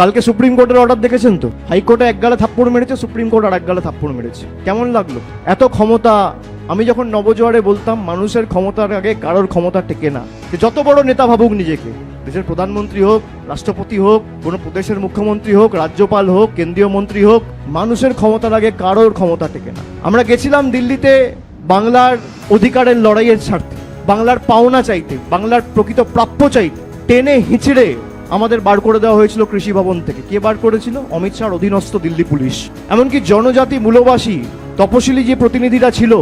কালকে সুপ্রিম কোর্টের অর্ডার দেখেছেন তো? হাইকোর্টে এক গালে থাপ্পড় মেরেছে, সুপ্রিম কোর্ট আর এক গালে থাপ্পড় মেরেছে। কেমন লাগলো? এত ক্ষমতা। আমি যখন নবজোয়ারে বলতাম মানুষের ক্ষমতার আগে কারোর ক্ষমতা টেকে না। যত বড় নেতা ভাবুক নিজেকে, দেশের প্রধানমন্ত্রী হোক, রাষ্ট্রপতি হোক, কোনো প্রদেশের মুখ্যমন্ত্রী হোক, রাজ্যপাল হোক, কেন্দ্রীয় মন্ত্রী হোক, মানুষের ক্ষমতার আগে কারোর ক্ষমতা টেকে না। আমরা গেছিলাম দিল্লিতে বাংলার অধিকারের লড়াইয়ের স্বার্থে, বাংলার পাওনা চাইতে, বাংলার প্রকৃত প্রাপ্য চাইতে। টেনে হিঁচড়ে আমাদের বার করে দেওয়া হয়েছিল কৃষি ভবন থেকে। কে বার করেছিল? অমিত শাহর অধীনস্থ দিল্লি পুলিশ। এমনকি জনজাতি মূলবাসী তপশিলি যে প্রতিনিধিরা ছিল,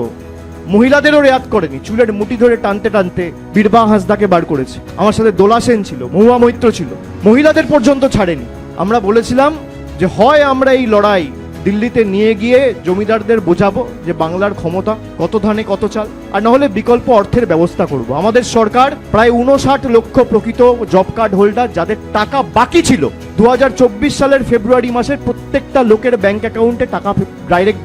মহিলাদেরও রেয়াত করেনি। চুলের মুঠি ধরে টানতে টানতে বীরবা হাঁসদাকে বার করেছে। আমার সাথে দোলা সেন ছিল, মহুয়া মৈত্র ছিল, মহিলাদের পর্যন্ত ছাড়েনি। আমরা বলেছিলাম যে হয় আমরা এই লড়াই দিল্লিতে নিয়ে গিয়ে জমিদারদের বোঝাবো যে বাংলার ক্ষমতা কত ধানে কত চাল, আর না হলে বিকল্প অর্থের ব্যবস্থা করব। আমাদের সরকার প্রায় 59 লক্ষ প্রকৃত জব কার্ড হোল্ডার, যাদের টাকা বাকি ছিল 2024 সালের ফেব্রুয়ারি মাসের প্রত্যেকটা লোকের ব্যাংক অ্যাকাউন্টে টাকা ডাইরেক্ট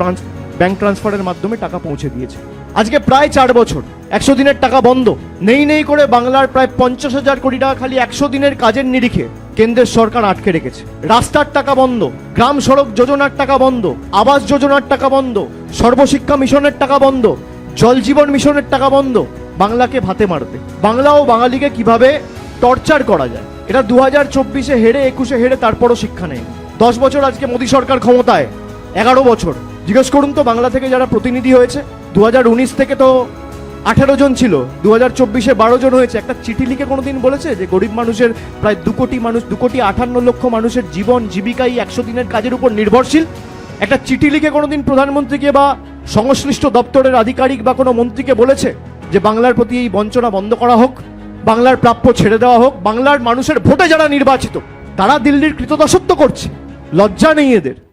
ব্যাংক ট্রান্সফারের মাধ্যমে টাকা পৌঁছে দিয়েছে। আজকে প্রায় 4 বছর 100 দিনের টাকা বন্ধ। নেই করে বাংলার প্রায় 50,000 কোটি টাকা খালি 100 দিনের কাজের নিরিখে কেন্দ্রের সরকার আটকে রেখেছে। রাস্তার টাকা বন্ধ, গ্রাম সড়ক যোজনার টাকা বন্ধ, আবাস যোজনার টাকা বন্ধ, সর্বশিক্ষা মিশনের টাকা বন্ধ, জল জীবন মিশনের টাকা বন্ধ। বাংলাকে ভাতে মারতে, বাংলা ও বাঙালিকে কিভাবে টর্চার করা যায়, এটা 2024-এ হেরে, 21-এ হেরে, তারপরও শিক্ষা নেই। 10 বছর আজকে মোদী সরকার ক্ষমতায়, 11 বছর। জিজ্ঞেস করুন তো বাংলা থেকে যারা প্রতিনিধি হয়েছে, 2019 থেকে তো 18 জন ছিল, 2024-এ 12 জন হয়েছে। একটা চিঠি লিখে কোনোদিন বলেছে যে গরিব মানুষের প্রায় 2 কোটি মানুষ, 2,58 লক্ষ মানুষের জীবন জীবিকাই 100 দিনের কাজের উপর নির্ভরশীল? একটা চিঠি লিখে কোনোদিন প্রধানমন্ত্রীকে বা সংশ্লিষ্ট দপ্তরের আধিকারিক বা কোনো মন্ত্রীকে বলেছে যে বাংলার প্রতি এই বঞ্চনা বন্ধ করা হোক, বাংলার প্রাপ্য ছেড়ে দেওয়া হোক? বাংলার মানুষের ভোটে যারা নির্বাচিত তারা দিল্লির কৃতদাসত্ব করছে। লজ্জা নেই এদের।